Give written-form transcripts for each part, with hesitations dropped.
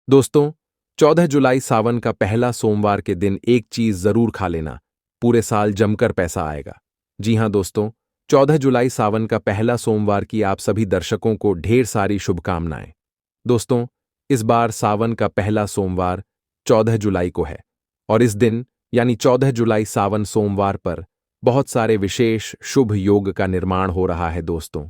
दोस्तों, 14 जुलाई सावन का पहला सोमवार के दिन एक चीज जरूर खा लेना। पूरे साल जमकर पैसा आएगा। जी हां दोस्तों, 14 जुलाई सावन का पहला सोमवार की आप सभी दर्शकों को ढेर सारी शुभकामनाएं। दोस्तों, इस बार सावन का पहला सोमवार 14 जुलाई को है और इस दिन यानी 14 जुलाई सावन सोमवार पर बहुत सारे विशेष शुभ योग का निर्माण हो रहा है। दोस्तों,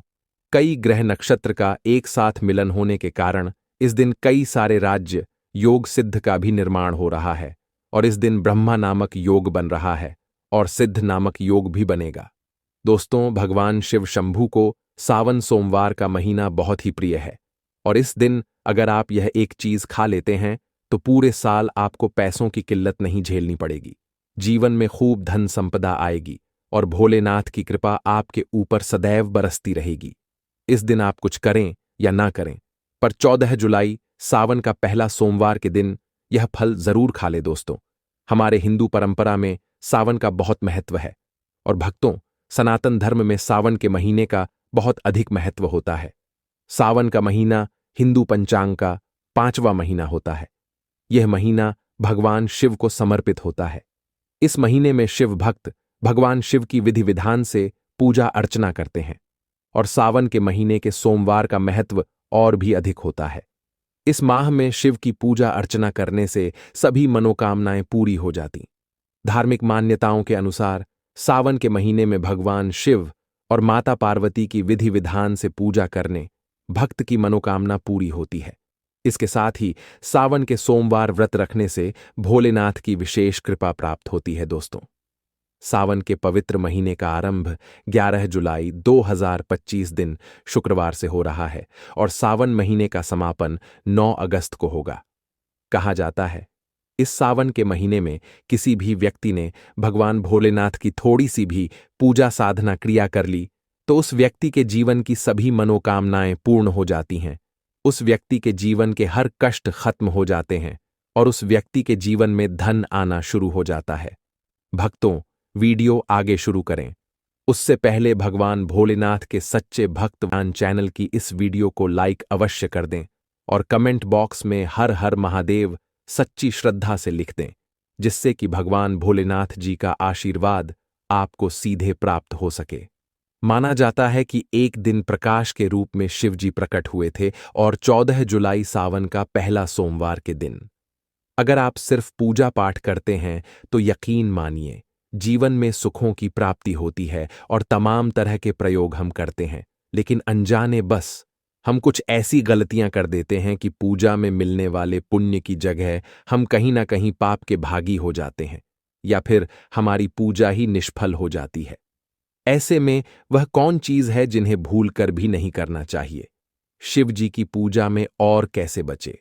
कई ग्रह नक्षत्र का एक साथ मिलन होने के कारण इस दिन कई सारे राज्य योग सिद्ध का भी निर्माण हो रहा है और इस दिन ब्रह्मा नामक योग बन रहा है और सिद्ध नामक योग भी बनेगा। दोस्तों, भगवान शिव शंभू को सावन सोमवार का महीना बहुत ही प्रिय है और इस दिन अगर आप यह एक चीज खा लेते हैं तो पूरे साल आपको पैसों की किल्लत नहीं झेलनी पड़ेगी। जीवन में खूब धन संपदा आएगी और भोलेनाथ की कृपा आपके ऊपर सदैव बरसती रहेगी। इस दिन आप कुछ करें या ना करें, पर 14 जुलाई सावन का पहला सोमवार के दिन यह फल जरूर खा ले। दोस्तों, हमारे हिंदू परंपरा में सावन का बहुत महत्व है और भक्तों, सनातन धर्म में सावन के महीने का बहुत अधिक महत्व होता है। सावन का महीना हिंदू पंचांग का 5वां महीना होता है। यह महीना भगवान शिव को समर्पित होता है। इस महीने में शिव भक्त भगवान शिव की विधि विधान से पूजा अर्चना करते हैं और सावन के महीने के सोमवार का महत्व और भी अधिक होता है। इस माह में शिव की पूजा अर्चना करने से सभी मनोकामनाएं पूरी हो जाती। धार्मिक मान्यताओं के अनुसार सावन के महीने में भगवान शिव और माता पार्वती की विधि विधान से पूजा करने भक्त की मनोकामना पूरी होती है। इसके साथ ही सावन के सोमवार व्रत रखने से भोलेनाथ की विशेष कृपा प्राप्त होती है। दोस्तों, सावन के पवित्र महीने का आरंभ 11 जुलाई 2025 दिन शुक्रवार से हो रहा है और सावन महीने का समापन 9 अगस्त को होगा। कहा जाता है, इस सावन के महीने में किसी भी व्यक्ति ने भगवान भोलेनाथ की थोड़ी सी भी पूजा साधना क्रिया कर ली तो उस व्यक्ति के जीवन की सभी मनोकामनाएं पूर्ण हो जाती हैं। उस व्यक्ति के जीवन के हर कष्ट खत्म हो जाते हैं और उस व्यक्ति के जीवन में धन आना शुरू हो जाता है। भक्तों, वीडियो आगे शुरू करें उससे पहले भगवान भोलेनाथ के सच्चे भक्त चैनल की इस वीडियो को लाइक अवश्य कर दें और कमेंट बॉक्स में हर हर महादेव सच्ची श्रद्धा से लिख दें, जिससे कि भगवान भोलेनाथ जी का आशीर्वाद आपको सीधे प्राप्त हो सके। माना जाता है कि एक दिन प्रकाश के रूप में शिव जी प्रकट हुए थे और 14 जुलाई सावन का पहला सोमवार के दिन अगर आप सिर्फ पूजा पाठ करते हैं तो यकीन मानिए जीवन में सुखों की प्राप्ति होती है और तमाम तरह के प्रयोग हम करते हैं, लेकिन अनजाने बस हम कुछ ऐसी गलतियां कर देते हैं कि पूजा में मिलने वाले पुण्य की जगह हम कहीं ना कहीं पाप के भागी हो जाते हैं या फिर हमारी पूजा ही निष्फल हो जाती है। ऐसे में वह कौन चीज है जिन्हें भूल कर भी नहीं करना चाहिए? शिव जी की पूजा में और कैसे बचे,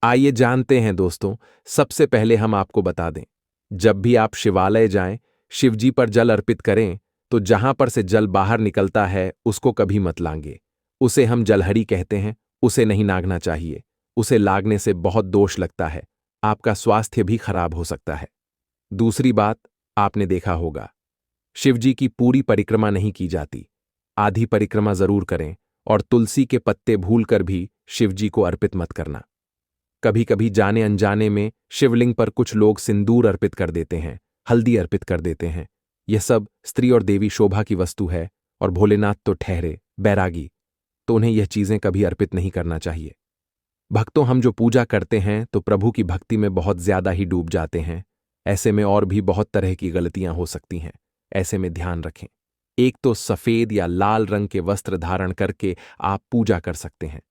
आइए जानते हैं। दोस्तों, सबसे पहले हम आपको बता दें, जब भी आप शिवालय जाएं, शिवजी पर जल अर्पित करें तो जहां पर से जल बाहर निकलता है उसको कभी मत लांगे। उसे हम जलहरी कहते हैं, उसे नहीं नागना चाहिए। उसे लागने से बहुत दोष लगता है, आपका स्वास्थ्य भी खराब हो सकता है। दूसरी बात, आपने देखा होगा शिवजी की पूरी परिक्रमा नहीं की जाती, आधी परिक्रमा जरूर करें और तुलसी के पत्ते भूलकर भी शिवजी को अर्पित मत करना। कभी कभी जाने अनजाने में शिवलिंग पर कुछ लोग सिंदूर अर्पित कर देते हैं, हल्दी अर्पित कर देते हैं। यह सब स्त्री और देवी शोभा की वस्तु है और भोलेनाथ तो ठहरे बैरागी, तो उन्हें यह चीजें कभी अर्पित नहीं करना चाहिए। भक्तों, हम जो पूजा करते हैं तो प्रभु की भक्ति में बहुत ज्यादा ही डूब जाते हैं। ऐसे में और भी बहुत तरह की गलतियां हो सकती हैं। ऐसे में ध्यान रखें, एक तो सफेद या लाल रंग के वस्त्र धारण करके आप पूजा कर सकते हैं।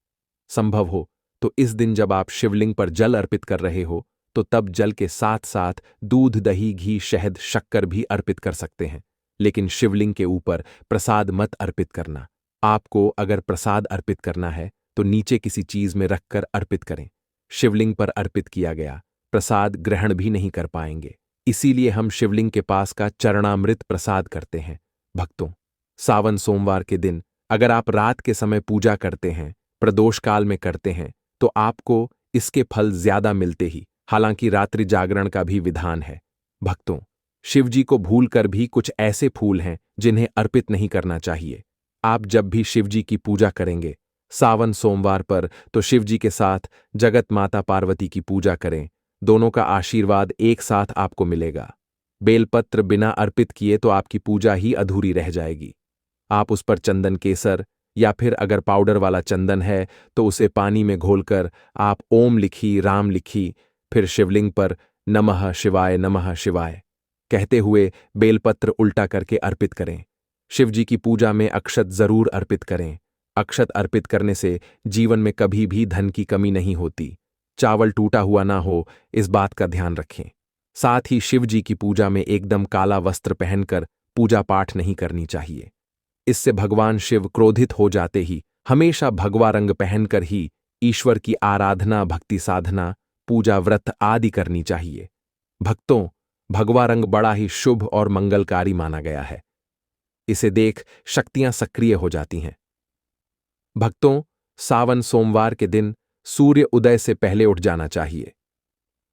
संभव हो तो इस दिन जब आप शिवलिंग पर जल अर्पित कर रहे हो तो तब जल के साथ साथ दूध, दही, घी, शहद, शक्कर भी अर्पित कर सकते हैं, लेकिन शिवलिंग के ऊपर प्रसाद मत अर्पित करना। आपको अगर प्रसाद अर्पित करना है तो नीचे किसी चीज में रखकर अर्पित करें। शिवलिंग पर अर्पित किया गया प्रसाद ग्रहण भी नहीं कर पाएंगे, इसीलिए हम शिवलिंग के पास का चरणामृत प्रसाद करते हैं। भक्तों, सावन सोमवार के दिन अगर आप रात के समय पूजा करते हैं, प्रदोष काल में करते हैं, तो आपको इसके फल ज्यादा मिलते ही, हालांकि रात्रि जागरण का भी विधान है। भक्तों, शिवजी को भूलकर भी कुछ ऐसे फूल हैं जिन्हें अर्पित नहीं करना चाहिए। आप जब भी शिवजी की पूजा करेंगे, सावन सोमवार पर तो शिव जी के साथ जगत माता पार्वती की पूजा करें। दोनों का आशीर्वाद एक साथ आपको मिलेगा। बेलपत्र बिना अर्पित किए तो आपकी पूजा ही अधूरी रह जाएगी। आप उस पर चंदन केसर या फिर अगर पाउडर वाला चंदन है तो उसे पानी में घोलकर आप ओम लिखी, राम लिखी, फिर शिवलिंग पर नमः शिवाय कहते हुए बेलपत्र उल्टा करके अर्पित करें। शिव जी की पूजा में अक्षत जरूर अर्पित करें। अक्षत अर्पित करने से जीवन में कभी भी धन की कमी नहीं होती। चावल टूटा हुआ ना हो, इस बात का ध्यान रखें। साथ ही शिव जी की पूजा में एकदम काला वस्त्र पहनकर पूजा पाठ नहीं करनी चाहिए। इससे भगवान शिव क्रोधित हो जाते ही हमेशा भगवा रंग पहनकर ही ईश्वर की आराधना, भक्ति साधना, पूजा, व्रत आदि करनी चाहिए। भक्तों, भगवा रंग बड़ा ही शुभ और मंगलकारी माना गया है। इसे देख शक्तियां सक्रिय हो जाती हैं। भक्तों, सावन सोमवार के दिन सूर्य उदय से पहले उठ जाना चाहिए।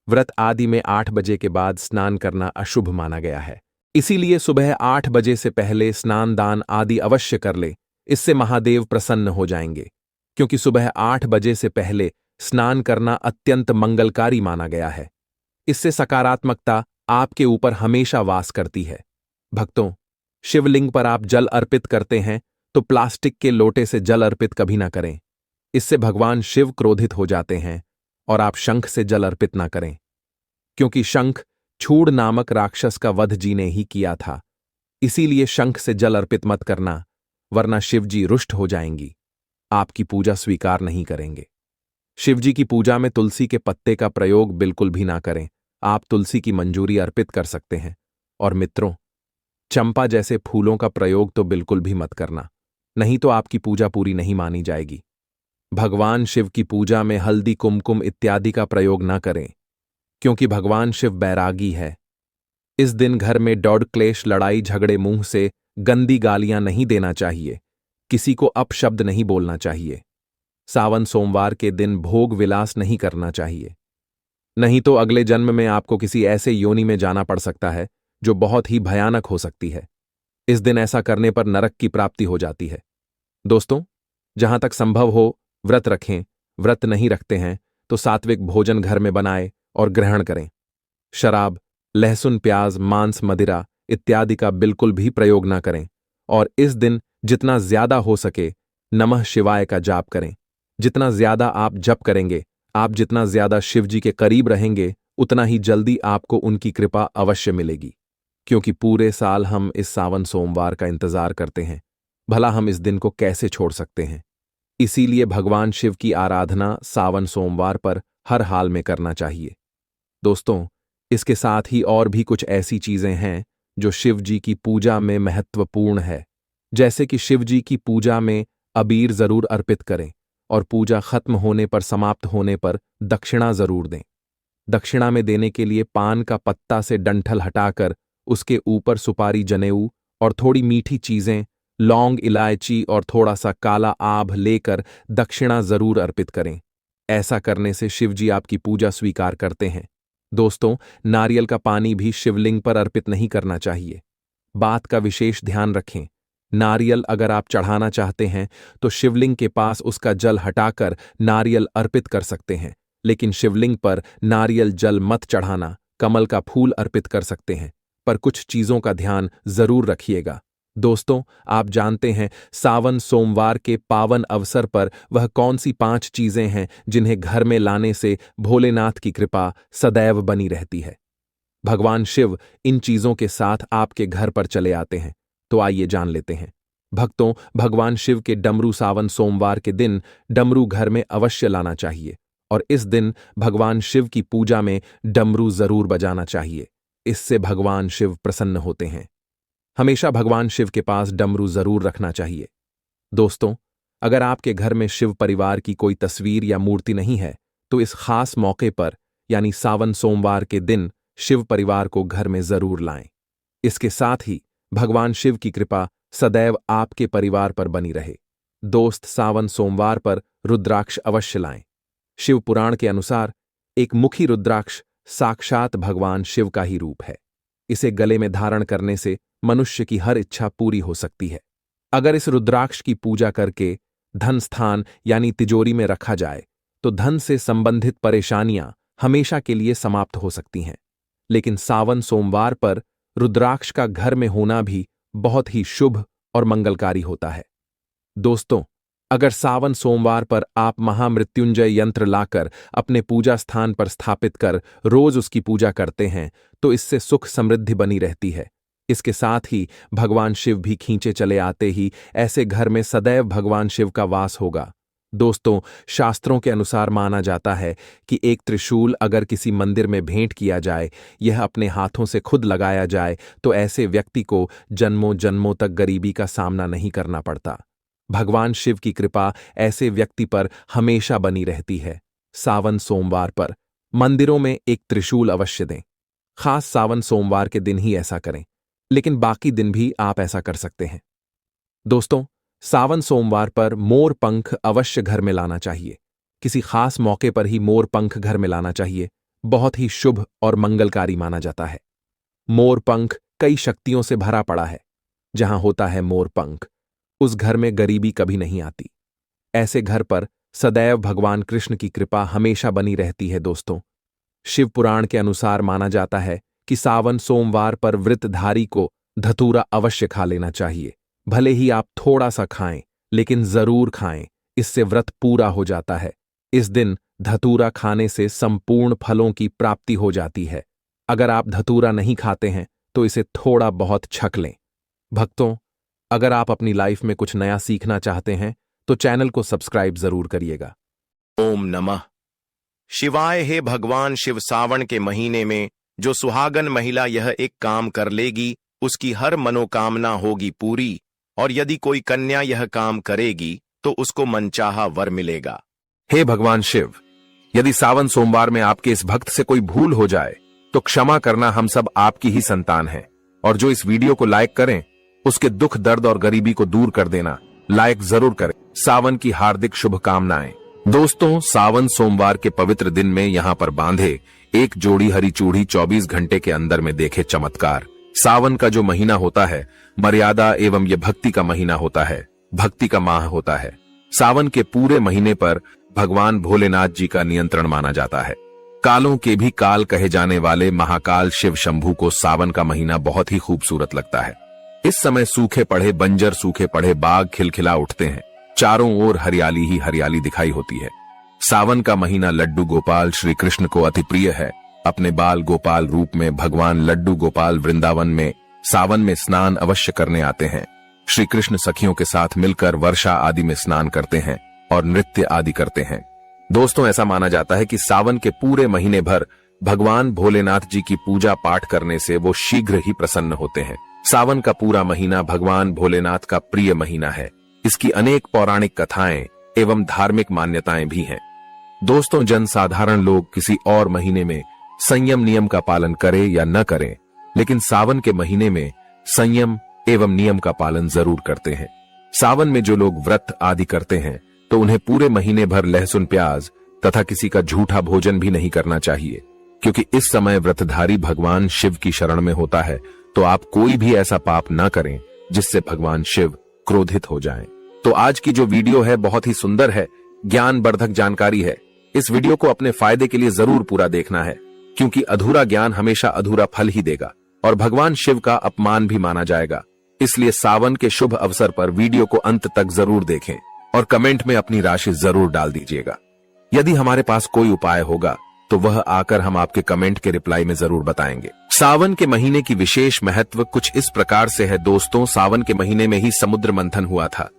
व्रत आदि में 8 बजे के बाद स्नान करना अशुभ माना गया है। इसीलिए सुबह 8 बजे से पहले स्नान दान आदि अवश्य कर ले। इससे महादेव प्रसन्न हो जाएंगे, क्योंकि सुबह 8 बजे से पहले स्नान करना अत्यंत मंगलकारी माना गया है। इससे सकारात्मकता आपके ऊपर हमेशा वास करती है। भक्तों, शिवलिंग पर आप जल अर्पित करते हैं तो प्लास्टिक के लोटे से जल अर्पित कभी ना करें। इससे भगवान शिव क्रोधित हो जाते हैं। और आप शंख से जल अर्पित ना करें, क्योंकि शंख छूड़ नामक राक्षस का वध जी ने ही किया था। इसीलिए शंख से जल अर्पित मत करना, वरना शिवजी रुष्ट हो जाएंगी, आपकी पूजा स्वीकार नहीं करेंगे। शिवजी की पूजा में तुलसी के पत्ते का प्रयोग बिल्कुल भी ना करें। आप तुलसी की मंजूरी अर्पित कर सकते हैं। और मित्रों, चंपा जैसे फूलों का प्रयोग तो बिल्कुल भी मत करना, नहीं तो आपकी पूजा पूरी नहीं मानी जाएगी। भगवान शिव की पूजा में हल्दी, कुमकुम इत्यादि का प्रयोग न करें, क्योंकि भगवान शिव बैरागी है। इस दिन घर में दौड़, क्लेश, लड़ाई झगड़े, मुंह से गंदी गालियां नहीं देना चाहिए। किसी को अपशब्द नहीं बोलना चाहिए। सावन सोमवार के दिन भोग विलास नहीं करना चाहिए, नहीं तो अगले जन्म में आपको किसी ऐसे योनि में जाना पड़ सकता है जो बहुत ही भयानक हो सकती है। इस दिन ऐसा करने पर नरक की प्राप्ति हो जाती है। दोस्तों, जहां तक संभव हो व्रत रखें। व्रत नहीं रखते हैं तो सात्विक भोजन घर में बनाएं और ग्रहण करें। शराब, लहसुन, प्याज, मांस, मदिरा इत्यादि का बिल्कुल भी प्रयोग ना करें। और इस दिन जितना ज्यादा हो सके नमः शिवाय का जाप करें। जितना ज्यादा आप जप करेंगे, आप जितना ज्यादा शिवजी के करीब रहेंगे, उतना ही जल्दी आपको उनकी कृपा अवश्य मिलेगी। क्योंकि पूरे साल हम इस सावन सोमवार का इंतजार करते हैं, भला हम इस दिन को कैसे छोड़ सकते हैं। इसीलिए भगवान शिव की आराधना सावन सोमवार पर हर हाल में करना चाहिए। दोस्तों, इसके साथ ही और भी कुछ ऐसी चीजें हैं जो शिव जी की पूजा में महत्वपूर्ण है। जैसे कि शिव जी की पूजा में अबीर जरूर अर्पित करें और पूजा खत्म होने पर, समाप्त होने पर दक्षिणा जरूर दें। दक्षिणा में देने के लिए पान का पत्ता से डंठल हटाकर उसके ऊपर सुपारी, जनेऊ और थोड़ी मीठी चीजें, लौंग, इलायची और थोड़ा सा काला आभ लेकर दक्षिणा जरूर अर्पित करें। ऐसा करने से शिवजी आपकी पूजा स्वीकार करते हैं। दोस्तों, नारियल का पानी भी शिवलिंग पर अर्पित नहीं करना चाहिए। बात का विशेष ध्यान रखें। नारियल अगर आप चढ़ाना चाहते हैं तो शिवलिंग के पास उसका जल हटाकर नारियल अर्पित कर सकते हैं, लेकिन शिवलिंग पर नारियल जल मत चढ़ाना। कमल का फूल अर्पित कर सकते हैं, पर कुछ चीजों का ध्यान जरूर रखिएगा। दोस्तों, आप जानते हैं सावन सोमवार के पावन अवसर पर वह कौन सी 5 चीजें हैं जिन्हें घर में लाने से भोलेनाथ की कृपा सदैव बनी रहती है। भगवान शिव इन चीजों के साथ आपके घर पर चले आते हैं, तो आइए जान लेते हैं। भक्तों, भगवान शिव के डमरू सावन सोमवार के दिन डमरू घर में अवश्य लाना चाहिए और इस दिन भगवान शिव की पूजा में डमरू जरूर बजाना चाहिए। इससे भगवान शिव प्रसन्न होते हैं। हमेशा भगवान शिव के पास डमरू जरूर रखना चाहिए। दोस्तों, अगर आपके घर में शिव परिवार की कोई तस्वीर या मूर्ति नहीं है तो इस खास मौके पर यानी सावन सोमवार के दिन शिव परिवार को घर में जरूर लाएं। इसके साथ ही भगवान शिव की कृपा सदैव आपके परिवार पर बनी रहे। दोस्त, सावन सोमवार पर रुद्राक्ष अवश्य लाएं। शिव पुराण के अनुसार एक मुखी रुद्राक्ष साक्षात भगवान शिव का ही रूप है। इसे गले में धारण करने से मनुष्य की हर इच्छा पूरी हो सकती है। अगर इस रुद्राक्ष की पूजा करके धन स्थान यानी तिजोरी में रखा जाए तो धन से संबंधित परेशानियां हमेशा के लिए समाप्त हो सकती हैं। लेकिन सावन सोमवार पर रुद्राक्ष का घर में होना भी बहुत ही शुभ और मंगलकारी होता है। दोस्तों, अगर सावन सोमवार पर आप महामृत्युंजय यंत्र लाकर अपने पूजा स्थान पर स्थापित कर रोज उसकी पूजा करते हैं तो इससे सुख समृद्धि बनी रहती है। इसके साथ ही भगवान शिव भी खींचे चले आते ही ऐसे घर में सदैव भगवान शिव का वास होगा। दोस्तों, शास्त्रों के अनुसार माना जाता है कि एक त्रिशूल अगर किसी मंदिर में भेंट किया जाए, यह अपने हाथों से खुद लगाया जाए तो ऐसे व्यक्ति को जन्मों जन्मों तक गरीबी का सामना नहीं करना पड़ता। भगवान शिव की कृपा ऐसे व्यक्ति पर हमेशा बनी रहती है। सावन सोमवार पर मंदिरों में एक त्रिशूल अवश्य दें। खास सावन सोमवार के दिन ही ऐसा करें, लेकिन बाकी दिन भी आप ऐसा कर सकते हैं। दोस्तों, सावन सोमवार पर मोर पंख अवश्य घर में लाना चाहिए। किसी खास मौके पर ही मोर पंख घर में लाना चाहिए। बहुत ही शुभ और मंगलकारी माना जाता है। मोर पंख कई शक्तियों से भरा पड़ा है। जहां होता है मोर पंख, उस घर में गरीबी कभी नहीं आती। ऐसे घर पर सदैव भगवान कृष्ण की कृपा हमेशा बनी रहती है। दोस्तों, शिव पुराण के अनुसार माना जाता है कि सावन सोमवार पर व्रतधारी को धतूरा अवश्य खा लेना चाहिए। भले ही आप थोड़ा सा खाएं, लेकिन जरूर खाएं, इससे व्रत पूरा हो जाता है। इस दिन धतूरा खाने से संपूर्ण फलों की प्राप्ति हो जाती है। अगर आप धतूरा नहीं खाते हैं तो इसे थोड़ा बहुत छक लें। भक्तों, अगर आप अपनी लाइफ में कुछ नया सीखना चाहते हैं तो चैनल को सब्सक्राइब जरूर करिएगा। ओम नमः शिवाय। हे भगवान शिव, सावन के महीने में जो सुहागन महिला यह एक काम कर लेगी उसकी हर मनोकामना होगी पूरी, और यदि कोई कन्या यह काम करेगी तो उसको मनचाहा वर मिलेगा। हे भगवान शिव, यदि सावन सोमवार में आपके इस भक्त से कोई भूल हो जाए तो क्षमा करना, हम सब आपकी ही संतान हैं। और जो इस वीडियो को लाइक करें उसके दुख दर्द और गरीबी को दूर कर देना, लाइक जरूर करें। सावन की हार्दिक शुभकामनाएं। दोस्तों, सावन सोमवार के पवित्र दिन में यहाँ पर बांधे एक जोड़ी हरी चूड़ी 24 घंटे के अंदर में देखे चमत्कार। सावन का जो महीना होता है मर्यादा एवं ये भक्ति का महीना होता है, भक्ति का माह होता है। सावन के पूरे महीने पर भगवान भोलेनाथ जी का नियंत्रण माना जाता है। कालों के भी काल कहे जाने वाले महाकाल शिव शंभू को सावन का महीना बहुत ही खूबसूरत लगता है। इस समय सूखे पड़े बंजर, सूखे पड़े बाग खिलखिला उठते हैं। चारों ओर हरियाली ही हरियाली दिखाई होती है। सावन का महीना लड्डू गोपाल श्री कृष्ण को अति प्रिय है। अपने बाल गोपाल रूप में भगवान लड्डू गोपाल वृंदावन में सावन में स्नान अवश्य करने आते हैं। श्री कृष्ण सखियों के साथ मिलकर वर्षा आदि में स्नान करते हैं और नृत्य आदि करते हैं। दोस्तों, ऐसा माना जाता है कि सावन के पूरे महीने भर भगवान भोलेनाथ जी की पूजा पाठ करने से वो शीघ्र ही प्रसन्न होते हैं। सावन का पूरा महीना भगवान भोलेनाथ का प्रिय महीना है। इसकी अनेक पौराणिक कथाएं एवं धार्मिक मान्यताएं भी हैं। दोस्तों, जनसाधारण लोग किसी और महीने में संयम नियम का पालन करें या न करें, लेकिन सावन के महीने में संयम एवं नियम का पालन जरूर करते हैं। सावन में जो लोग व्रत आदि करते हैं तो उन्हें पूरे महीने भर लहसुन प्याज तथा किसी का झूठा भोजन भी नहीं करना चाहिए, क्योंकि इस समय व्रतधारी भगवान शिव की शरण में होता है। तो आप कोई भी ऐसा पाप न करें जिससे भगवान शिव क्रोधित हो जाएं। तो आज की जो वीडियो है बहुत ही सुंदर है, ज्ञानवर्धक जानकारी है। इस वीडियो को अपने फायदे के लिए जरूर पूरा देखना है, क्योंकि अधूरा ज्ञान हमेशा अधूरा फल ही देगा और भगवान शिव का अपमान भी माना जाएगा। इसलिए सावन के शुभ अवसर पर वीडियो को अंत तक जरूर देखें और कमेंट में अपनी राशि जरूर डाल दीजिएगा। यदि हमारे पास कोई उपाय होगा तो वह आकर हम आपके कमेंट के रिप्लाई में जरूर बताएंगे। सावन के महीने की विशेष महत्व कुछ इस प्रकार से है। दोस्तों, सावन के महीने में ही समुद्र मंथन हुआ था।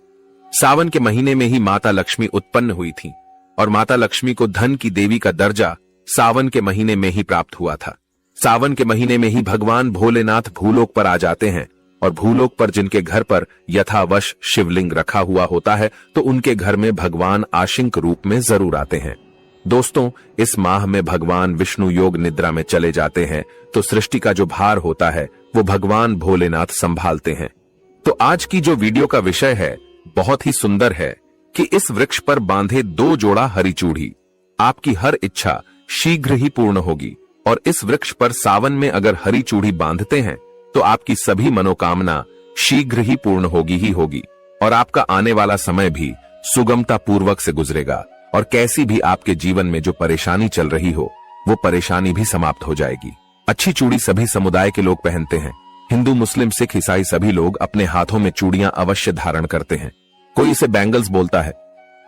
सावन के महीने में ही माता लक्ष्मी उत्पन्न हुई थी और माता लक्ष्मी को धन की देवी का दर्जा सावन के महीने में ही प्राप्त हुआ था। सावन के महीने में ही भगवान भोलेनाथ भूलोक पर आ जाते हैं और भूलोक पर जिनके घर पर यथावश शिवलिंग रखा हुआ होता है तो उनके घर में भगवान आशिंक रूप में जरूर आते हैं। दोस्तों, इस माह में भगवान विष्णु योग निद्रा में चले जाते हैं तो सृष्टि का जो भार होता है वो भगवान भोलेनाथ संभालते हैं। तो आज की जो वीडियो का विषय है बहुत ही सुंदर है कि इस वृक्ष पर बांधे 2 जोड़ा हरी चूड़ी, आपकी हर इच्छा शीघ्र ही पूर्ण होगी। और इस वृक्ष पर सावन में अगर हरी चूड़ी बांधते हैं तो आपकी सभी मनोकामना शीघ्र ही पूर्ण होगी ही होगी और आपका आने वाला समय भी सुगमता पूर्वक से गुजरेगा और कैसी भी आपके जीवन में जो परेशानी चल रही हो वो परेशानी भी समाप्त हो जाएगी। अच्छी चूड़ी सभी समुदाय के लोग पहनते हैं। हिंदू, मुस्लिम, सिख, ईसाई सभी लोग अपने हाथों में चूड़ियां अवश्य धारण करते हैं। कोई इसे बैंगल्स बोलता है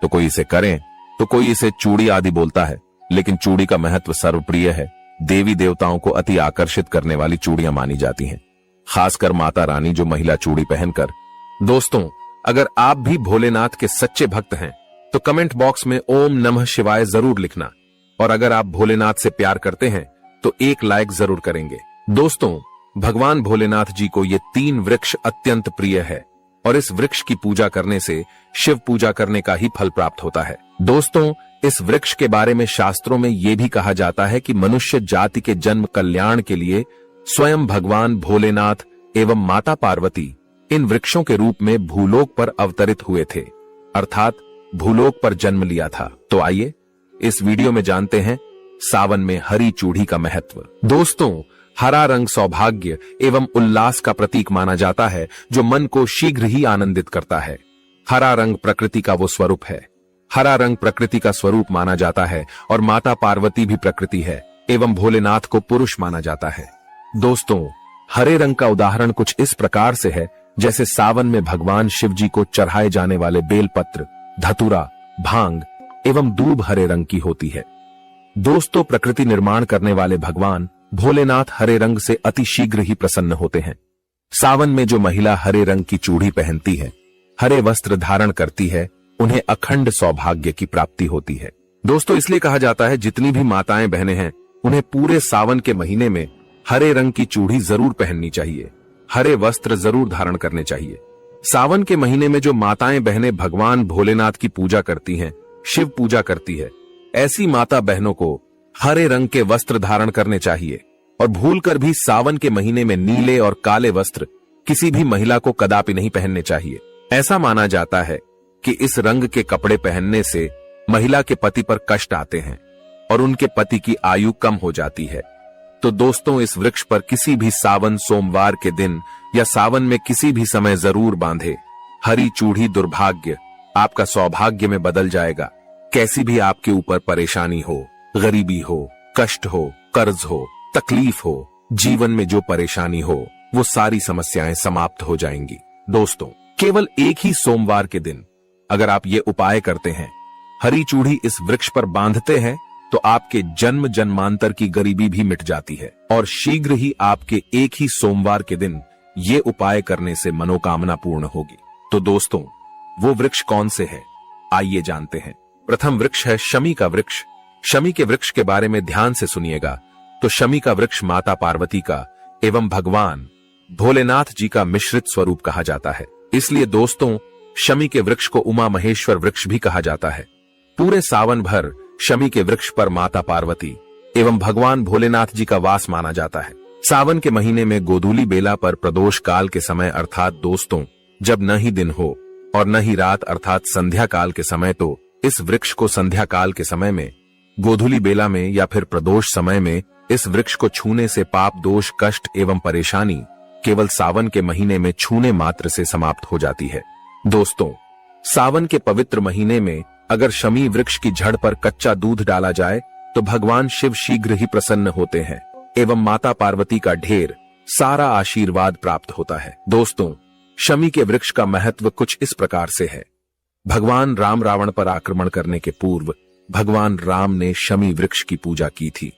तो कोई इसे करें तो कोई इसे चूड़ी आदि बोलता है, लेकिन चूड़ी का महत्व सर्वप्रिय है। देवी देवताओं को अति आकर्षित करने वाली चूड़ियां मानी जाती हैं, खासकर माता रानी जो महिला चूड़ी पहनकर। दोस्तों, अगर आप भी भोलेनाथ के सच्चे भक्त हैं तो कमेंट बॉक्स में ओम नमः शिवाय जरूर लिखना, और अगर आप भोलेनाथ से प्यार करते हैं तो एक लाइक जरूर करेंगे। दोस्तों, भगवान भोलेनाथ जी को ये 3 वृक्ष अत्यंत प्रिय है और इस वृक्ष की पूजा करने से शिव पूजा करने का ही फल प्राप्त होता है। दोस्तों, इस वृक्ष के बारे में शास्त्रों में यह भी कहा जाता है कि मनुष्य जाति के जन्म कल्याण के लिए स्वयं भगवान भोलेनाथ एवं माता पार्वती इन वृक्षों के रूप में भूलोक पर अवतरित हुए थे, अर्थात भूलोक पर जन्म लिया था। तो आइए इस वीडियो में जानते हैं सावन में हरी चूड़ी का महत्व। दोस्तों, हरा रंग सौभाग्य एवं उल्लास का प्रतीक माना जाता है जो मन को शीघ्र ही आनंदित करता है। हरा रंग प्रकृति का वो स्वरूप है। हरा रंग प्रकृति का स्वरूप माना जाता है और माता पार्वती भी प्रकृति है एवं भोलेनाथ को पुरुष माना जाता है। दोस्तों, हरे रंग का उदाहरण कुछ इस प्रकार से है जैसे सावन में भगवान शिव जी को चढ़ाए जाने वाले बेलपत्र, धतूरा, भांग एवं दूब हरे रंग की होती है। दोस्तों, प्रकृति निर्माण करने वाले भगवान भोलेनाथ हरे रंग से अति शीघ्र ही प्रसन्न होते हैं। सावन में जो महिला हरे रंग की चूड़ी पहनती है, हरे वस्त्र धारण करती है, उन्हें अखंड सौभाग्य की प्राप्ति होती है। दोस्तों, इसलिए कहा जाता है जितनी भी माताएं बहनें हैं उन्हें पूरे सावन के महीने में हरे रंग की चूड़ी जरूर पहननी चाहिए, हरे वस्त्र जरूर धारण करने चाहिए। सावन के महीने में जो माताएं बहनें भगवान भोलेनाथ की पूजा करती हैं, शिव पूजा करती है, ऐसी माता बहनों को हरे रंग के वस्त्र धारण करने चाहिए और भूलकर भी सावन के महीने में नीले और काले वस्त्र किसी भी महिला को कदापि नहीं पहनने चाहिए। ऐसा माना जाता है कि इस रंग के कपड़े पहनने से महिला के पति पर कष्ट आते हैं और उनके पति की आयु कम हो जाती है। तो दोस्तों, इस वृक्ष पर किसी भी सावन सोमवार के दिन या सावन में किसी भी समय जरूर बांधे। हरी चूड़ी दुर्भाग्य आपका सौभाग्य में बदल जाएगा। कैसी भी आपके ऊपर परेशानी हो, गरीबी हो, कष्ट हो, कर्ज हो, तकलीफ हो, जीवन में जो परेशानी हो वो सारी समस्याएं समाप्त हो जाएंगी। दोस्तों, केवल एक ही सोमवार के दिन अगर आप ये उपाय करते हैं, हरी चूड़ी इस वृक्ष पर बांधते हैं, तो आपके जन्म जन्मांतर की गरीबी भी मिट जाती है और शीघ्र ही आपके एक ही सोमवार के दिन ये उपाय करने से मनोकामना पूर्ण होगी। तो दोस्तों, वो वृक्ष कौन से है, आइए जानते हैं। प्रथम वृक्ष है शमी का वृक्ष। शमी के वृक्ष के बारे में ध्यान से सुनिएगा। तो शमी का वृक्ष माता पार्वती का एवं भगवान भोलेनाथ जी का मिश्रित स्वरूप कहा जाता है। इसलिए दोस्तों, शमी के वृक्ष को उमा महेश्वर वृक्ष भी कहा जाता है। पूरे सावन भर शमी के वृक्ष पर माता पार्वती एवं भगवान भोलेनाथ जी का वास माना जाता है। सावन के महीने में गोधूली बेला पर प्रदोष काल के समय, अर्थात दोस्तों जब न ही दिन हो और न ही रात अर्थात संध्या काल के समय, तो इस वृक्ष को संध्या काल के समय में, गोधूली बेला में या फिर प्रदोष समय में इस वृक्ष को छूने से पाप, दोष, कष्ट एवं परेशानी केवल सावन के महीने में छूने मात्र से समाप्त हो जाती है। दोस्तों, सावन के पवित्र महीने में अगर शमी वृक्ष की जड़ पर कच्चा दूध डाला जाए तो भगवान शिव शीघ्र ही प्रसन्न होते हैं एवं माता पार्वती का ढेर सारा आशीर्वाद प्राप्त होता है। दोस्तों, शमी के वृक्ष का महत्व कुछ इस प्रकार से है। भगवान राम रावण पर आक्रमण करने के पूर्व भगवान राम ने शमी वृक्ष की पूजा की थी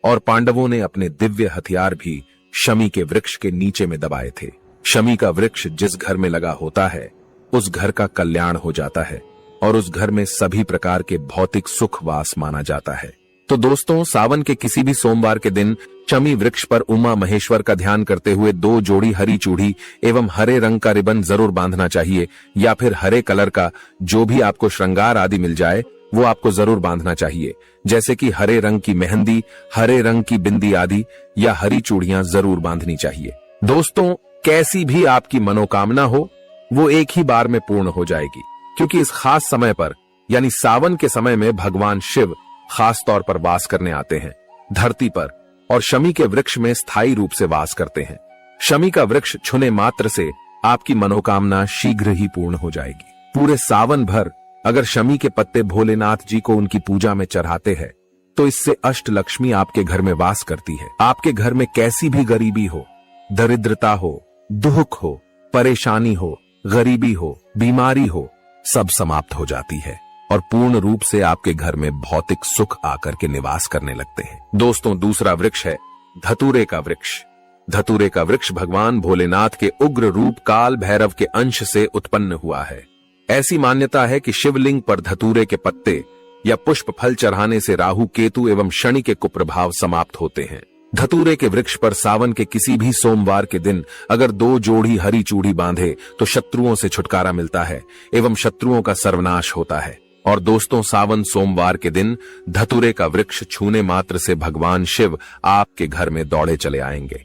और पांडवों ने अपने दिव्य हथियार भी शमी के वृक्ष के नीचे में दबाए थे। शमी का वृक्ष जिस घर में लगा होता है उस घर का कल्याण हो जाता है और उस घर में सभी प्रकार के भौतिक सुख वास माना जाता है। तो दोस्तों, सावन के किसी भी सोमवार के दिन शमी वृक्ष पर उमा महेश्वर का ध्यान करते हुए 2 जोड़ी हरी चूड़ी एवं हरे रंग का रिबन जरूर बांधना चाहिए, या फिर हरे कलर का जो भी आपको श्रृंगार आदि मिल जाए वो आपको जरूर बांधना चाहिए, जैसे कि हरे रंग की मेहंदी, हरे रंग की बिंदी आदि, या हरी चूड़ियां जरूर बांधनी चाहिए। दोस्तों, कैसी भी आपकी मनोकामना हो वो एक ही बार में पूर्ण हो जाएगी, क्योंकि इस खास समय पर यानी सावन के समय में भगवान शिव खास तौर पर वास करने आते हैं धरती पर और शमी के वृक्ष में स्थायी रूप से वास करते हैं। शमी का वृक्ष छूने मात्र से आपकी मनोकामना शीघ्र ही पूर्ण हो जाएगी। पूरे सावन भर अगर शमी के पत्ते भोलेनाथ जी को उनकी पूजा में चढ़ाते हैं तो इससे अष्ट लक्ष्मी आपके घर में वास करती है। आपके घर में कैसी भी गरीबी हो, दरिद्रता हो, दुख हो, परेशानी हो, गरीबी हो, बीमारी हो, सब समाप्त हो जाती है और पूर्ण रूप से आपके घर में भौतिक सुख आकर के निवास करने लगते हैं। दोस्तों, दूसरा वृक्ष है धतूरे का वृक्ष। धतूरे का वृक्ष भगवान भोलेनाथ के उग्र रूप काल भैरव के अंश से उत्पन्न हुआ है। ऐसी मान्यता है कि शिवलिंग पर धतूरे के पत्ते या पुष्प फल चढ़ाने से राहु, केतु एवं शनि के कुप्रभाव समाप्त होते हैं। धतूरे के वृक्ष पर सावन के किसी भी सोमवार के दिन अगर 2 जोड़ी हरी चूड़ी बांधे तो शत्रुओं से छुटकारा मिलता है एवं शत्रुओं का सर्वनाश होता है। और दोस्तों, सावन सोमवार के दिन धतूरे का वृक्ष छूने मात्र से भगवान शिव आपके घर में दौड़े चले आएंगे।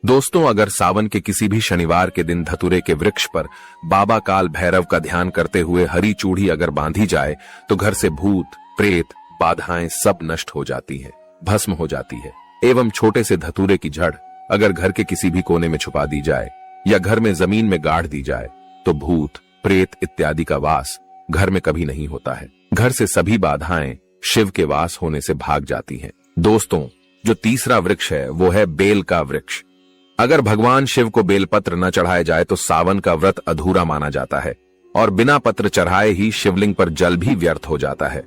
दोस्तों, अगर सावन के किसी भी शनिवार के दिन धतूरे के वृक्ष पर बाबा काल भैरव का ध्यान करते हुए हरी चूड़ी अगर बांधी जाए तो घर से भूत, प्रेत, बाधाएं सब नष्ट हो जाती है, भस्म हो जाती है। एवं छोटे से धतूरे की जड़ अगर घर के किसी भी कोने में छुपा दी जाए या घर में जमीन में गाड़ दी जाए तो भूत, प्रेत इत्यादि का वास घर में कभी नहीं होता है। घर से सभी बाधाएं शिव के वास होने से भाग जाती हैं। दोस्तों, जो तीसरा वृक्ष है वो है बेल का वृक्ष। अगर भगवान शिव को बेलपत्र न चढ़ाए जाए तो सावन का व्रत अधूरा माना जाता है और बिना पत्र चढ़ाए ही शिवलिंग पर जल भी व्यर्थ हो जाता है।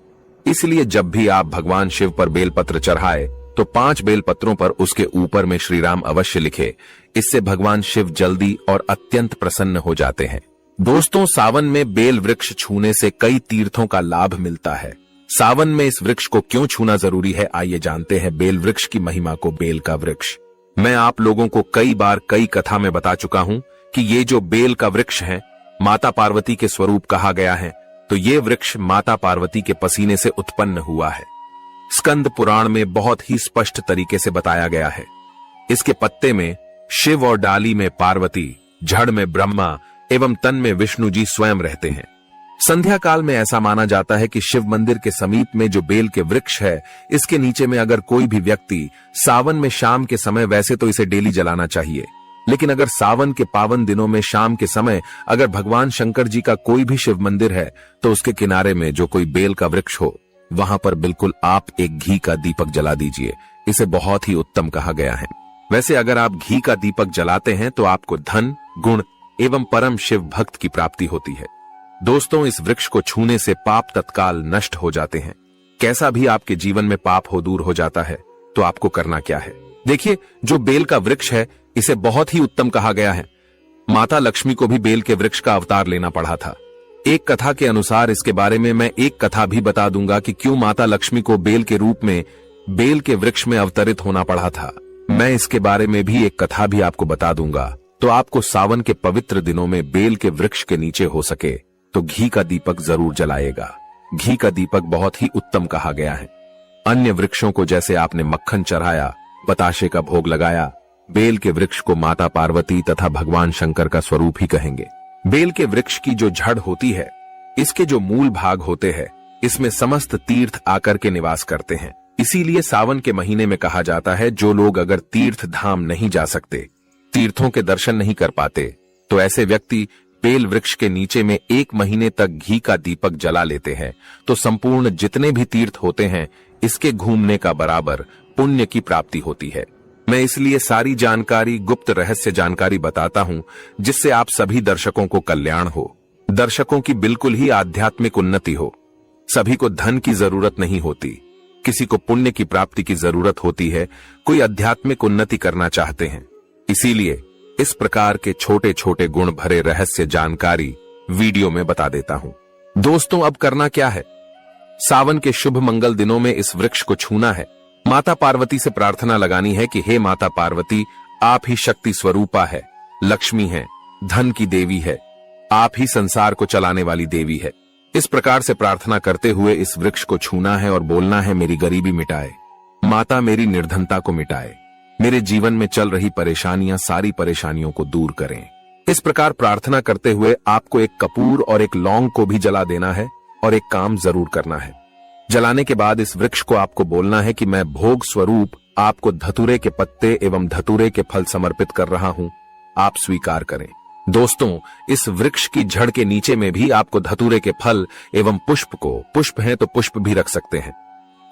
इसलिए जब भी आप भगवान शिव पर बेलपत्र चढ़ाए तो 5 बेलपत्रों पर उसके ऊपर में श्री राम अवश्य लिखे। इससे भगवान शिव जल्दी और अत्यंत प्रसन्न हो जाते हैं। दोस्तों, सावन में बेल वृक्ष छूने से कई तीर्थों का लाभ मिलता है। सावन में इस वृक्ष को क्यों छूना जरूरी है, आइए जानते हैं बेल वृक्ष की महिमा को। बेल का वृक्ष मैं आप लोगों को कई बार कई कथा में बता चुका हूं कि ये जो बेल का वृक्ष है माता पार्वती के स्वरूप कहा गया है। तो ये वृक्ष माता पार्वती के पसीने से उत्पन्न हुआ है। स्कंद पुराण में बहुत ही स्पष्ट तरीके से बताया गया है। इसके पत्ते में शिव और डाली में पार्वती, जड़ में ब्रह्मा एवं तन में विष्णु जी स्वयं रहते हैं। संध्या काल में ऐसा माना जाता है कि शिव मंदिर के समीप में जो बेल के वृक्ष है, इसके नीचे में अगर कोई भी व्यक्ति सावन में शाम के समय, वैसे तो इसे डेली जलाना चाहिए, लेकिन अगर सावन के पावन दिनों में शाम के समय अगर भगवान शंकर जी का कोई भी शिव मंदिर है तो उसके किनारे में जो कोई बेल का वृक्ष हो वहां पर बिल्कुल आप एक घी का दीपक जला दीजिए। इसे बहुत ही उत्तम कहा गया है। वैसे अगर आप घी का दीपक जलाते हैं तो आपको धन, गुण एवं परम शिव भक्त की प्राप्ति होती है। दोस्तों, इस वृक्ष को छूने से पाप तत्काल नष्ट हो जाते हैं। कैसा भी आपके जीवन में पाप हो दूर हो जाता है। तो आपको करना क्या है, देखिए, जो बेल का वृक्ष है इसे बहुत ही उत्तम कहा गया है। माता लक्ष्मी को भी बेल के वृक्ष का अवतार लेना पड़ा था। एक कथा के अनुसार इसके बारे में मैं एक कथा भी बता दूंगा कि क्यों माता लक्ष्मी को बेल के रूप में बेल के वृक्ष में अवतरित होना पड़ा था। मैं इसके बारे में भी एक कथा भी आपको बता दूंगा। तो आपको सावन के पवित्र दिनों में बेल के वृक्ष के नीचे हो सके तो घी का दीपक जरूर जलाएगा। घी का दीपक बहुत ही उत्तम कहा गया है। अन्य वृक्षों को जैसे आपने मक्खन चढ़ाया, बताशे का भोग लगाया, बेल के वृक्ष को माता पार्वती तथा भगवान शंकर का स्वरूप ही कहेंगे। बेल के वृक्ष की जो जड़ होती है, इसके जो मूल भाग होते हैं, इसमें समस्त तीर्थ आकर के निवास करते हैं। इसीलिए सावन के महीने में कहा जाता है जो लोग अगर तीर्थ धाम नहीं जा सकते, तीर्थों के दर्शन नहीं कर पाते, तो ऐसे व्यक्ति बेल वृक्ष के नीचे में 1 महीने तक घी का दीपक जला लेते हैं तो संपूर्ण जितने भी तीर्थ होते हैं इसके घूमने का बराबर पुण्य की प्राप्ति होती है। मैं इसलिए सारी जानकारी, गुप्त रहस्य जानकारी बताता हूं जिससे आप सभी दर्शकों को कल्याण हो, दर्शकों की बिल्कुल ही आध्यात्मिक उन्नति हो। सभी को धन की जरूरत नहीं होती, किसी को पुण्य की प्राप्ति की जरूरत होती है, कोई आध्यात्मिक उन्नति करना चाहते हैं। इसीलिए इस प्रकार के छोटे छोटे गुण भरे रहस्य जानकारी वीडियो में बता देता हूं। दोस्तों, अब करना क्या है, सावन के शुभ मंगल दिनों में इस वृक्ष को छूना है। माता पार्वती से प्रार्थना लगानी है कि हे माता पार्वती, आप ही शक्ति स्वरूपा है, लक्ष्मी है, धन की देवी है, आप ही संसार को चलाने वाली देवी है। इस प्रकार से प्रार्थना करते हुए इस वृक्ष को छूना है और बोलना है, मेरी गरीबी मिटाए माता, मेरी निर्धनता को मिटाए, मेरे जीवन में चल रही परेशानियां, सारी परेशानियों को दूर करें। इस प्रकार प्रार्थना करते हुए आपको एक कपूर और एक लौंग को भी जला देना है और एक काम जरूर करना है। जलाने के बाद इस वृक्ष को आपको बोलना है कि मैं भोग स्वरूप आपको धतूरे के पत्ते एवं धतूरे के फल समर्पित कर रहा हूं, आप स्वीकार करें। दोस्तों, इस वृक्ष की जड़ के नीचे में भी आपको धतूरे के फल एवं पुष्प हैं तो पुष्प भी रख सकते हैं।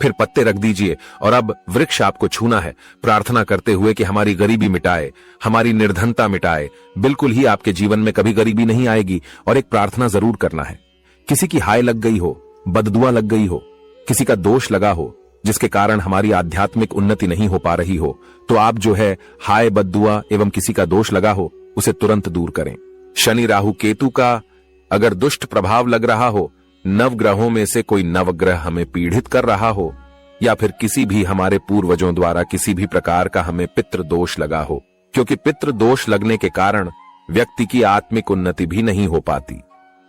फिर पत्ते रख दीजिए और अब वृक्ष आपको छूना है, प्रार्थना करते हुए कि हमारी गरीबी मिटाए, हमारी निर्धनता मिटाए। बिल्कुल ही आपके जीवन में कभी गरीबी नहीं आएगी। और एक प्रार्थना जरूर करना है। किसी की हाय लग गई हो, बददुआ लग गई हो, किसी का दोष लगा हो जिसके कारण हमारी आध्यात्मिक उन्नति नहीं हो पा रही हो, तो आप जो है हाय बददुआ एवं किसी का दोष लगा हो उसे तुरंत दूर करें। शनि राहु केतु का अगर दुष्ट प्रभाव लग रहा हो, नवग्रहों में से कोई नवग्रह हमें पीड़ित कर रहा हो, या फिर किसी भी हमारे पूर्वजों द्वारा किसी भी प्रकार का हमें पितृ दोष लगा हो, क्योंकि पितृ दोष लगने के कारण व्यक्ति की आत्मिक उन्नति भी नहीं हो पाती।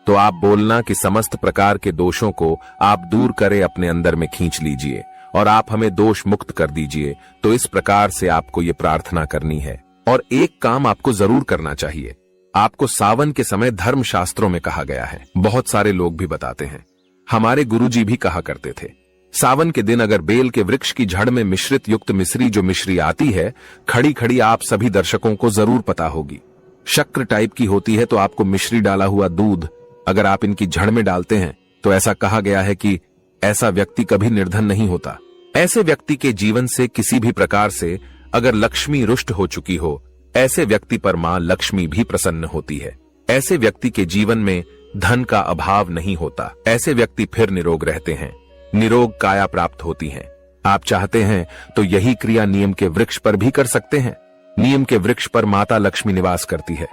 तो आप बोलना कि समस्त प्रकार के दोषों को आप दूर करें, अपने अंदर में खींच लीजिए और आप हमें दोष मुक्त कर दीजिए। तो इस प्रकार से आपको ये प्रार्थना करनी है। और एक काम आपको जरूर करना चाहिए। आपको सावन के समय धर्म शास्त्रों में कहा गया है, बहुत सारे लोग भी बताते हैं, हमारे गुरुजी भी कहा करते थे, सावन के दिन अगर बेल के वृक्ष की जड़ में मिश्रित युक्त मिश्री, जो मिश्री आती है खड़ी खड़ी, आप सभी दर्शकों को जरूर पता होगी, शक्कर टाइप की होती है। तो आपको मिश्री डाला हुआ दूध अगर आप इनकी जड़ में डालते हैं तो ऐसा कहा गया है कि ऐसा व्यक्ति कभी निर्धन नहीं होता। ऐसे व्यक्ति के जीवन से किसी भी प्रकार से अगर लक्ष्मी रुष्ट हो चुकी हो, ऐसे व्यक्ति पर मां लक्ष्मी भी प्रसन्न होती है। ऐसे व्यक्ति के जीवन में धन का अभाव नहीं होता। ऐसे व्यक्ति फिर निरोग रहते हैं, निरोग काया प्राप्त होती है। आप चाहते हैं तो यही क्रिया नीम के वृक्ष पर भी कर सकते हैं। नीम के वृक्ष पर माता लक्ष्मी निवास करती है,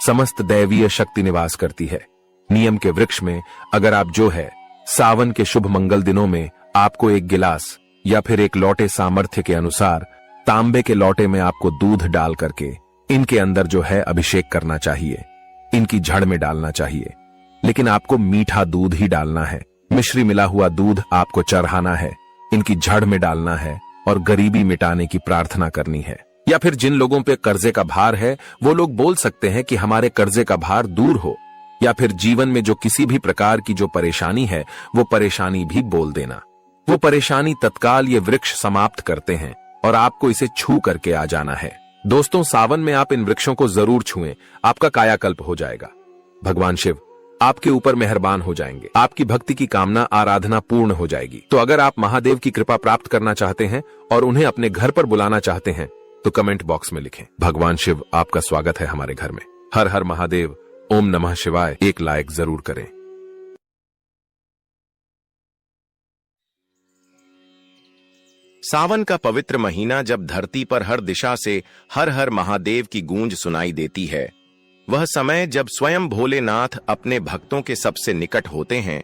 समस्त दैवीय शक्ति निवास करती है। नीम के वृक्ष में अगर आप जो है सावन के शुभ मंगल दिनों में आपको एक गिलास या फिर एक लोटे सामर्थ्य के अनुसार तांबे के लोटे में आपको दूध डाल करके इनके अंदर जो है अभिषेक करना चाहिए, इनकी जड़ में डालना चाहिए। लेकिन आपको मीठा दूध ही डालना है, मिश्री मिला हुआ दूध आपको चढ़ाना है, इनकी जड़ में डालना है और गरीबी मिटाने की प्रार्थना करनी है। या फिर जिन लोगों पे कर्जे का भार है वो लोग बोल सकते हैं कि हमारे कर्जे का भार दूर हो, या फिर जीवन में जो किसी भी प्रकार की जो परेशानी है वो परेशानी भी बोल देना। वो परेशानी तत्काल ये वृक्ष समाप्त करते हैं और आपको इसे छू करके आ जाना है। दोस्तों, सावन में आप इन वृक्षों को जरूर छुएं, आपका कायाकल्प हो जाएगा। भगवान शिव आपके ऊपर मेहरबान हो जाएंगे, आपकी भक्ति की कामना आराधना पूर्ण हो जाएगी। तो अगर आप महादेव की कृपा प्राप्त करना चाहते हैं और उन्हें अपने घर पर बुलाना चाहते हैं तो कमेंट बॉक्स में लिखें, भगवान शिव आपका स्वागत है हमारे घर में। हर हर महादेव, ओम नमः शिवाय एक लाइक जरूर करें। सावन का पवित्र महीना जब धरती पर हर दिशा से हर हर महादेव की गूंज सुनाई देती है, वह समय जब स्वयं भोलेनाथ अपने भक्तों के सबसे निकट होते हैं।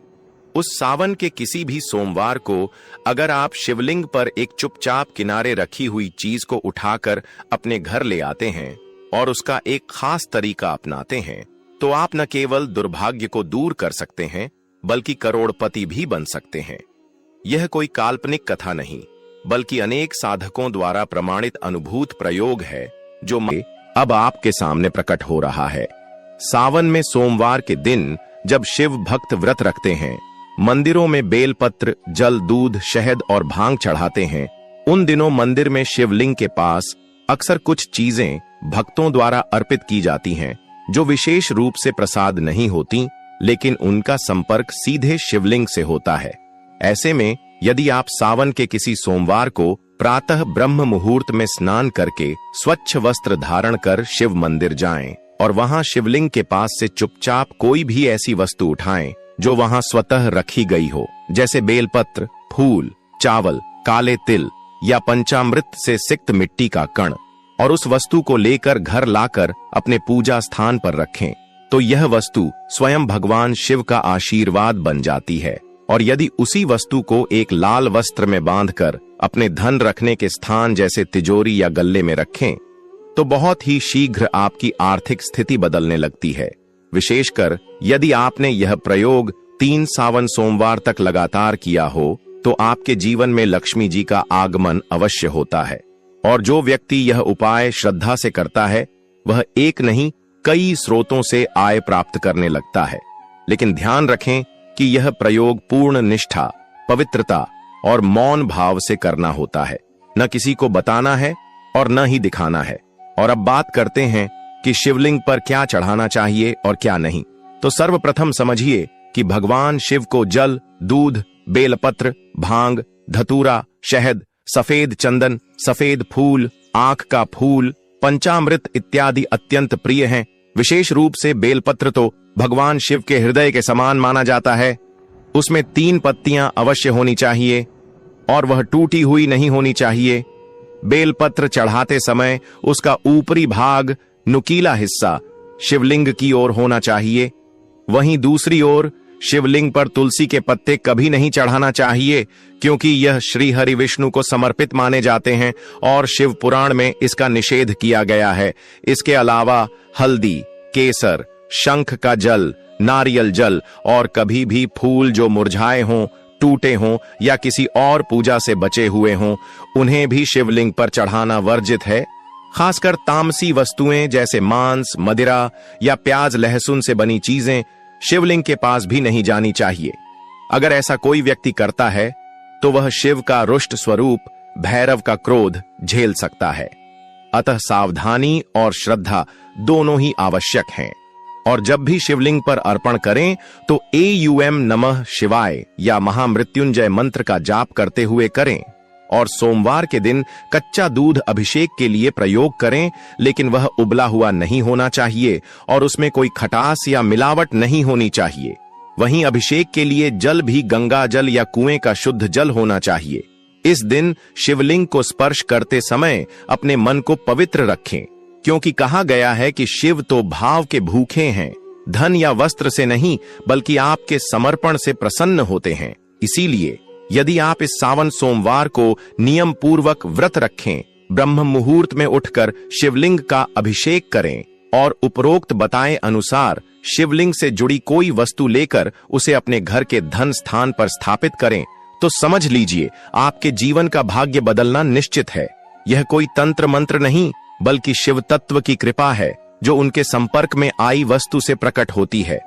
उस सावन के किसी भी सोमवार को अगर आप शिवलिंग पर एक चुपचाप किनारे रखी हुई चीज को उठाकर अपने घर ले आते हैं और उसका एक खास तरीका अपनाते हैं, तो आप न केवल दुर्भाग्य को दूर कर सकते हैं बल्कि करोड़पति भी बन सकते हैं। यह कोई काल्पनिक कथा नहीं बल्कि अनेक साधकों द्वारा प्रमाणित अनुभूत प्रयोग है जो अब आपके सामने प्रकट हो रहा है। सावन में सोमवार के दिन जब शिव भक्त व्रत रखते हैं, मंदिरों में बेलपत्र, जल, दूध, शहद और भांग चढ़ाते हैं, उन दिनों मंदिर में शिवलिंग के पास अक्सर कुछ चीजें भक्तों द्वारा अर्पित की जाती हैं जो विशेष रूप से प्रसाद नहीं होती, लेकिन उनका संपर्क सीधे शिवलिंग से होता है। ऐसे में यदि आप सावन के किसी सोमवार को प्रातः ब्रह्म मुहूर्त में स्नान करके स्वच्छ वस्त्र धारण कर शिव मंदिर जाएं और वहां शिवलिंग के पास से चुपचाप कोई भी ऐसी वस्तु उठाएं जो वहां स्वतः रखी गई हो, जैसे बेलपत्र, फूल, चावल, काले तिल या पंचामृत से सिक्त मिट्टी का कण, और उस वस्तु को लेकर घर लाकर अपने पूजा स्थान पर रखें, तो यह वस्तु स्वयं भगवान शिव का आशीर्वाद बन जाती है। और यदि उसी वस्तु को एक लाल वस्त्र में बांधकर अपने धन रखने के स्थान जैसे तिजोरी या गल्ले में रखें, तो बहुत ही शीघ्र आपकी आर्थिक स्थिति बदलने लगती है। विशेषकर यदि आपने यह प्रयोग 3 सावन सोमवार तक लगातार किया हो, तो आपके जीवन में लक्ष्मी जी का आगमन अवश्य होता है। और जो व्यक्ति यह उपाय श्रद्धा से करता है, वह एक नहीं कई स्रोतों से आय प्राप्त करने लगता है। लेकिन ध्यान रखें कि यह प्रयोग पूर्ण निष्ठा, पवित्रता और मौन भाव से करना होता है। न किसी को बताना है और न ही दिखाना है। और अब बात करते हैं कि शिवलिंग पर क्या चढ़ाना चाहिए और क्या नहीं, तो सर्वप्रथम समझिए कि भगवान शिव को जल, दूध, बेलपत्र, भांग, धतूरा, शहद, सफेद चंदन, सफेद फूल, आंख का फूल, पंचामृत इत्यादि अत्यंत प्रिय हैं। विशेष रूप से बेलपत्र तो भगवान शिव के हृदय के समान माना जाता है। उसमें 3 पत्तियां अवश्य होनी चाहिए और वह टूटी हुई नहीं होनी चाहिए। बेलपत्र चढ़ाते समय उसका ऊपरी भाग, नुकीला हिस्सा शिवलिंग की ओर होना चाहिए। वहीं दूसरी ओर शिवलिंग पर तुलसी के पत्ते कभी नहीं चढ़ाना चाहिए, क्योंकि यह श्री हरि विष्णु को समर्पित माने जाते हैं और शिव पुराण में इसका निषेध किया गया है। इसके अलावा हल्दी, केसर, शंख का जल, नारियल जल और कभी भी फूल जो मुरझाए हों, टूटे हों या किसी और पूजा से बचे हुए हों, उन्हें भी शिवलिंग पर चढ़ाना वर्जित है। खासकर तामसी वस्तुएं जैसे मांस, मदिरा या प्याज लहसुन से बनी चीजें शिवलिंग के पास भी नहीं जानी चाहिए। अगर ऐसा कोई व्यक्ति करता है तो वह शिव का रुष्ट स्वरूप भैरव का क्रोध झेल सकता है। अतः सावधानी और श्रद्धा दोनों ही आवश्यक हैं। और जब भी शिवलिंग पर अर्पण करें तो एयूएम नमः शिवाय या महामृत्युंजय मंत्र का जाप करते हुए करें। और सोमवार के दिन कच्चा दूध अभिषेक के लिए प्रयोग करें, लेकिन वह उबला हुआ नहीं होना चाहिए और उसमें कोई खटास या मिलावट नहीं होनी चाहिए। वहीं अभिषेक के लिए जल भी गंगा जल या कुएं का शुद्ध जल होना चाहिए। इस दिन शिवलिंग को स्पर्श करते समय अपने मन को पवित्र रखें, क्योंकि कहा गया है कि शिव तो भाव के भूखे हैं, धन या वस्त्र से नहीं बल्कि आपके समर्पण से प्रसन्न होते हैं। इसीलिए यदि आप इस सावन सोमवार को नियम पूर्वक व्रत रखें, ब्रह्म मुहूर्त में उठकर शिवलिंग का अभिषेक करें और उपरोक्त बताए अनुसार शिवलिंग से जुड़ी कोई वस्तु लेकर उसे अपने घर के धन स्थान पर स्थापित करें, तो समझ लीजिए आपके जीवन का भाग्य बदलना निश्चित है। यह कोई तंत्र मंत्र नहीं बल्कि शिव तत्व की कृपा है, जो उनके संपर्क में आई वस्तु से प्रकट होती है।